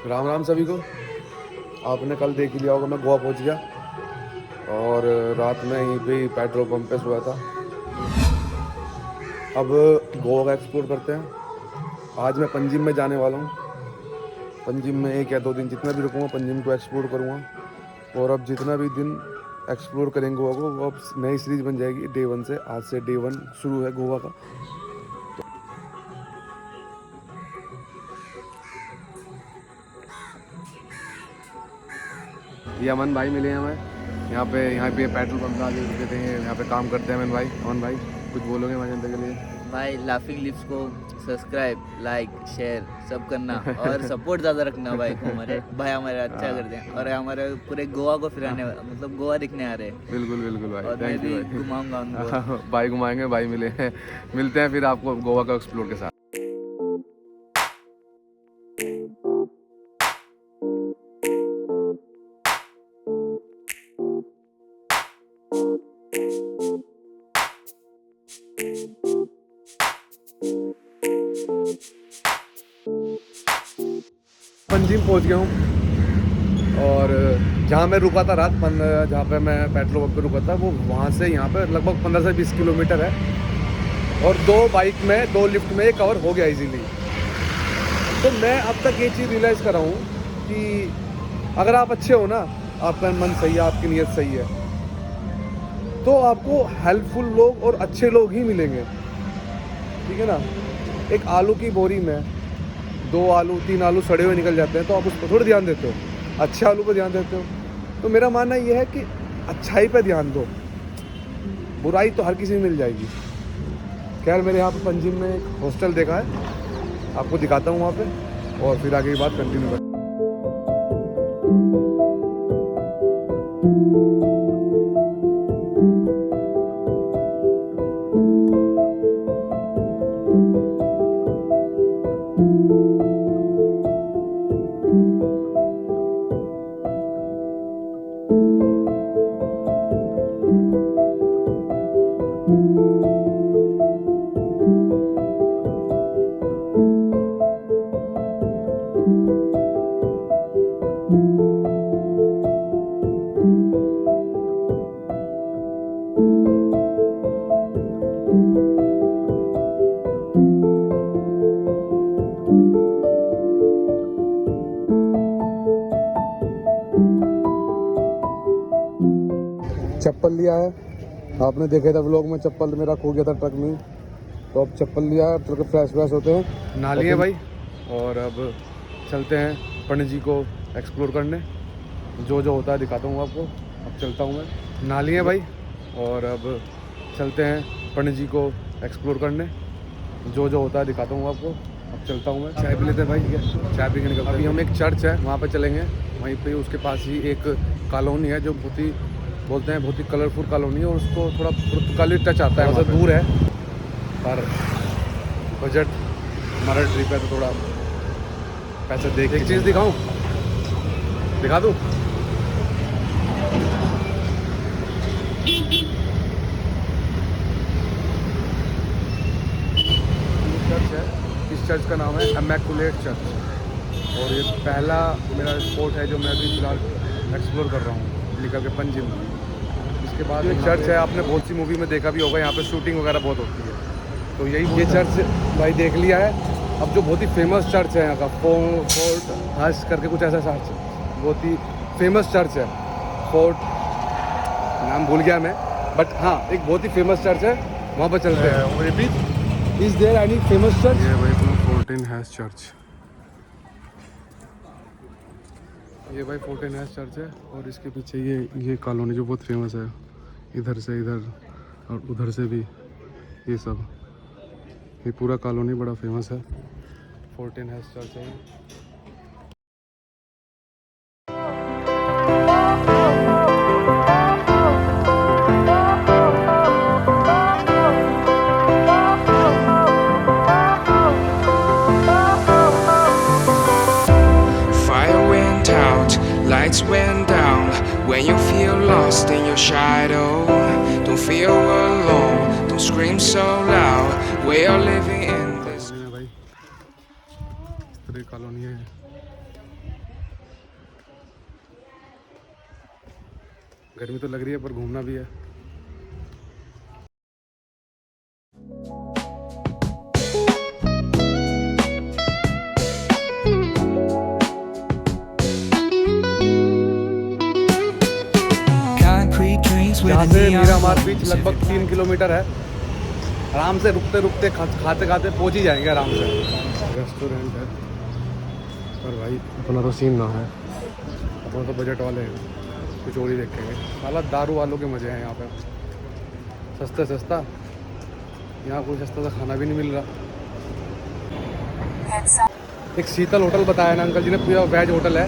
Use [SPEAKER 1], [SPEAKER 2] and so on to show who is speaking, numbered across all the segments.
[SPEAKER 1] राम राम सभी को। आपने कल देख ही लिया होगा मैं गोवा पहुंच गया और रात में यहीं पे ही पेट्रोल पंप पे सोया था। अब गोवा का एक्सप्लोर करते हैं। आज मैं पंजिम में जाने वाला हूँ। पंजिम में 1 या 2 दिन जितना भी रुकूँगा पंजिम को एक्सप्लोर करूँगा। और अब जितना भी दिन एक्सप्लोर करेंगे गोवा को वो अब नई सीरीज बन जाएगी डे 1 से। आज से डे 1 शुरू है गोवा का। ये अमन भाई मिले हैं हमें यहाँ पे पेट्रोल पंप आगे रुके थे। यहाँ पे काम करते हैं अमन भाई कुछ बोलोगे हमारे जनता के लिए?
[SPEAKER 2] भाई लाफिंग लिप्स को सब्सक्राइब लाइक शेयर सब करना और सपोर्ट ज़्यादा रखना भाई को। हमारे अच्छा करते हैं और हमारे पूरे गोवा को फिराने मतलब गोवा दिखने आ रहे हैं।
[SPEAKER 1] बिल्कुल बिल्कुल भाई,
[SPEAKER 2] और मैं
[SPEAKER 1] थैंक
[SPEAKER 2] भी
[SPEAKER 1] यू भाई।
[SPEAKER 2] घुमाऊंगा उनको।
[SPEAKER 1] भाई घुमाएंगे, भाई मिलते हैं फिर आपको गोवा का एक्सप्लोर के साथ। पंजिम पहुंच गया हूँ और जहाँ मैं रुका था रात जहाँ पे मैं पेट्रोल पंप पे रुका था वो वहाँ से यहाँ पे लगभग 15 से 20 किलोमीटर है। और 2 बाइक में 2 लिफ्ट में ये कवर हो गया इजीली। तो मैं अब तक ये चीज़ रियलाइज़ कर रहा हूँ कि अगर आप अच्छे हो ना, आपका मन सही है, आपकी नीयत सही है, तो आपको हेल्पफुल लोग और अच्छे लोग ही मिलेंगे। ठीक है ना। एक आलू की बोरी में 2 आलू 3 आलू सड़े हुए निकल जाते हैं तो आप उस पर थोड़ी ध्यान देते हो, अच्छे आलू पर ध्यान देते हो। तो मेरा मानना ये है कि अच्छाई पे ध्यान दो, बुराई तो हर किसी में मिल जाएगी। खैर मैंने यहाँ पे पंजिम में एक हॉस्टल देखा है, आपको दिखाता हूँ वहाँ पे और फिर आगे की बात कंटिन्यू कर। चप्पल लिया है, आपने देखा था व्लॉग में, चप्पल मेरा खो गया था ट्रक में। तो अब चप्पल लिया है, अब ट्रक फ्रेश फ्रेश होते हैं, नाली है भाई। और अब चलते हैं पणजी को एक्सप्लोर करने। जो जो होता है दिखाता हूँ आपको। अब चलता हूँ मैं, नाली है भाई। और अब चलते हैं पणजी को एक्सप्लोर करने। जो जो होता है दिखाता हूँ आपको। अब चलता हूँ मैं, चाय पी लेते हैं भाई। ठीक है, चाय पी के निकलते हैं। अभी हम एक चर्च है वहाँ पर चलेंगे। वहीं पर उसके पास ही एक कॉलोनी है जो बहुत ही कलरफुल कॉलोनी है और उसको थोड़ा पुर्तगाली टच आता है। मतलब दूर है पर बजट हमारा ट्रिप है तो थोड़ा पैसे देख। एक चीज़ दिखाऊं, दिखा दूँ? चर्च है, इस चर्च का नाम है इमैकुलेट चर्च। और ये पहला मेरा स्पॉट है जो मैं अभी फिलहाल एक्सप्लोर कर रहा हूँ निकल के पंजिम में। इसके बाद ये चर्च है, आपने बहुत सी मूवी में देखा भी होगा, यहाँ पे शूटिंग वगैरह बहुत होती है। तो यही ये चर्च भाई देख लिया है। अब जो बहुत ही फेमस चर्च है यहाँ का, फोर्ट हर्ष करके कुछ ऐसा चर्च है, बहुत ही फेमस चर्च है। फोर्ट नाम भूल गया मैं, बट हाँ एक बहुत ही फेमस चर्च है, वहाँ पर चलते हैं। Is there any famous church? ये भाई फोर्टिन हैज चर्च, ये भाई फोर्टिन हैज चर्च है। और इसके पीछे ये कॉलोनी जो बहुत फेमस है, इधर से इधर और उधर से भी, ये सब ये पूरा कॉलोनी बड़ा फेमस है। फोर्टिन हैज चर्च है।
[SPEAKER 3] Fire went out, lights went down. When you feel lost in your shadow, don't feel alone, don't scream so loud. We are living in this.
[SPEAKER 1] भाई इस तरह कॉलोनी है। गर्मी तो लग रही है पर घूमना भी है। यहाँ से मीरामार बीच लगभग 3 किलोमीटर है। आराम से रुकते रुकते खाते खाते पहुँच ही जाएंगे आराम से। रेस्टोरेंट है पर भाई अपना तो सीन ना है, अपना तो बजट वाले हैं, कुछ और ही देखेंगे। साला दारू वालों के मज़े हैं यहाँ पे, सस्ता सस्ता। यहाँ कोई सस्ता सा खाना भी नहीं मिल रहा। एक शीतल होटल बताया ना अंकल जी ने, पूरा वेज होटल है।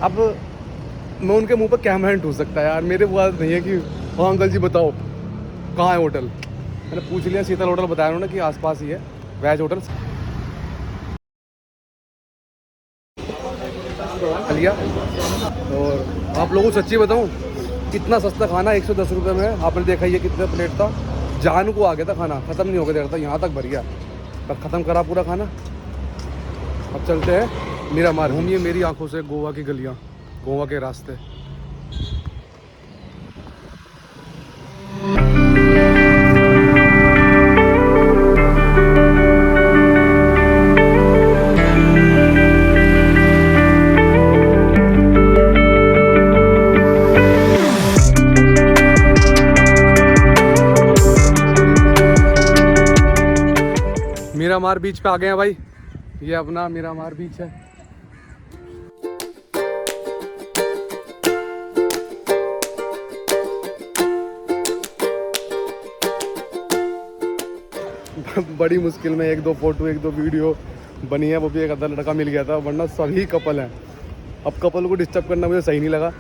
[SPEAKER 1] अब मैं उनके मुंह पर कैमरा ठूस सकता है यार, मेरे को बात नहीं है कि हाँ अंकल जी बताओ कहाँ है होटल। मैंने पूछ लिया, शीतल होटल बताया उन्होंने कि आसपास ही है वेज होटल लिया। और आप लोगों को सच्ची बताऊँ, कितना सस्ता खाना 110 रुपये में। आपने देखा ही है कितना प्लेट था, जान को आ गया था खाना, ख़त्म नहीं हो गया था, यहाँ तक भर गया पर ख़त्म करा पूरा खाना। अब चलते हैं मीरामार। घूमिए मेरी आंखों से गोवा की गलियाँ, गोवा के रास्ते। मीरामार बीच पे आ गए हैं भाई, ये अपना मीरामार बीच है। बड़ी मुश्किल में 1-2 फोटो 1-2 वीडियो बनी है, वो भी एक आधा लड़का मिल गया था, वरना सभी कपल हैं। अब कपल को डिस्टर्ब करना मुझे सही नहीं लगा,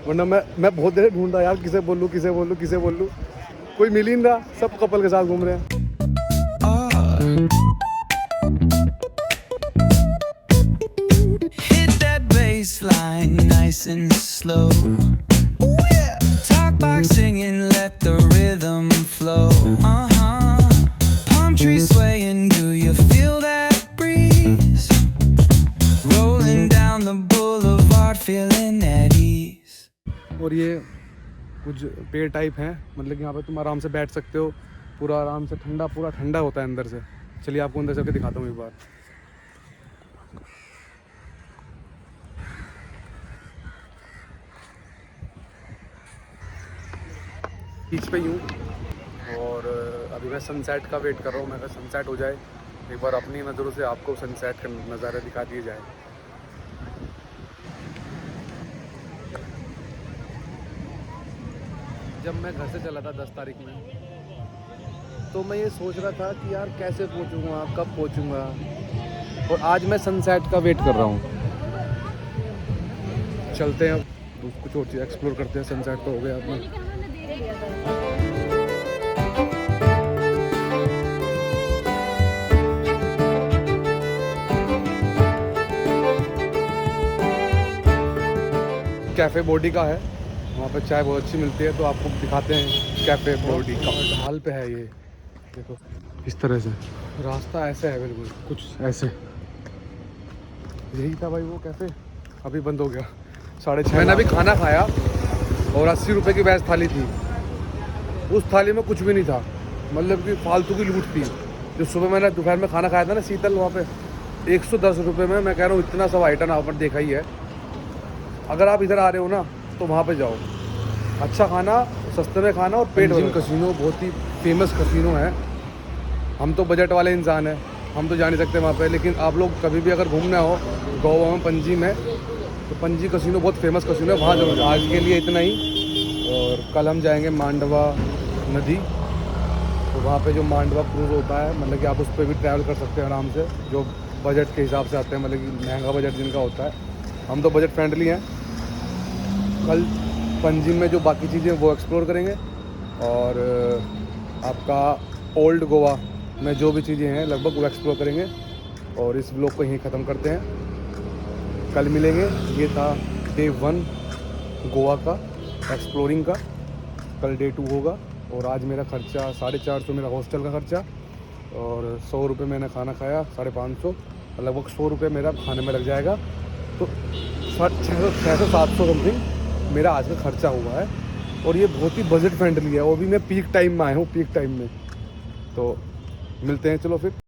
[SPEAKER 1] वरना मैं बहुत देर ढूंढा यार, किसे बोलूँ किसे बोलूँ किसे बोलूँ, कोई मिल ही नहीं रहा, सब कपल के साथ घूम रहे हैं।
[SPEAKER 4] Hit that baseline nice and slow. Talk box singing, let the rhythm flow. Palm trees swaying, do you feel that breeze? Rolling down the boulevard, feeling at ease.
[SPEAKER 1] और ये कुछ पेड़ टाइप हैं, मतलब यहाँ पे तुम आराम से बैठ सकते हो, पूरा आराम से ठंडा, पूरा ठंडा होता है अंदर से। चलिए आपको अंदर चल के दिखाता हूँ एक बार। बीच पे यूँ, और अभी मैं सनसेट का वेट कर रहा हूँ। मैं अगर सनसेट हो जाए एक बार अपनी नज़रों से आपको सनसेट का नज़ारा दिखा दिए जाए। जब मैं घर से चला था 10 तारीख में, तो मैं ये सोच रहा था कि यार कैसे पहुंचूंगा, कब पहुंचूंगा, और आज मैं सनसेट का वेट कर रहा हूँ। चलते हैं अब कुछ और चीज़ एक्सप्लोर करते हैं। सनसेट तो हो गया अपना। कैफ़े बॉडी का है, वहाँ पे चाय बहुत अच्छी मिलती है, तो आपको दिखाते हैं कैफ़े बॉडी का। ढाल पे है ये, देखो इस तरह से रास्ता ऐसे है, बिल्कुल कुछ ऐसे। यही था भाई वो कैफ़े, अभी बंद हो गया 6:30। मैंने अभी खाना खाया और 80 रुपये की वेज थाली थी। उस थाली में कुछ भी नहीं था, मतलब कि फालतू की लूट थी। जो सुबह मैंने दोपहर में खाना खाया था ना शीतल, वहाँ पे 110 रुपये में, मैं कह रहा हूँ इतना सब आइटम आप पर देखा ही है। अगर आप इधर आ रहे हो ना तो वहाँ पे जाओ, अच्छा खाना, सस्ते में खाना और पेट भर। कसिनो बहुत ही फेमस कसिनो है। हम तो बजट वाले इंसान हैं, हम तो जा नहीं सकते वहाँ पे, लेकिन आप लोग कभी भी अगर घूमना हो गोवा में, पणजी में, तो पणजी कसिनो बहुत फेमस कसिनो है, वहाँ जरूर। आज के लिए इतना ही, और कल हम जाएंगे मांडवा नदी, तो वहाँ पे जो मांडवा क्रूज़ होता है, मतलब कि आप उस पर भी ट्रैवल कर सकते हैं आराम से, जो बजट के हिसाब से आते हैं, मतलब कि महंगा बजट जिनका होता है। हम तो बजट फ्रेंडली हैं। कल पणजी में जो बाकी चीज़ें वो एक्सप्लोर करेंगे, और आपका ओल्ड गोवा में जो भी चीज़ें हैं लगभग वो एक्सप्लोर करेंगे। और इस ब्लॉग को यहीं ख़त्म करते हैं, कल मिलेंगे। ये था डे 1 गोवा का एक्सप्लोरिंग का, कल डे 2 होगा। और आज मेरा खर्चा 450 मेरा हॉस्टल का खर्चा, और 100 रुपये मैंने खाना खाया, 550, लगभग 100 रुपये मेरा खाने में लग जाएगा। तो 600-700 समथिंग मेरा आज का खर्चा हुआ है, और ये बहुत ही बजट फ्रेंडली है, वो भी मैं पीक टाइम में आया हूँ, पीक टाइम में। तो मिलते हैं, चलो फिर।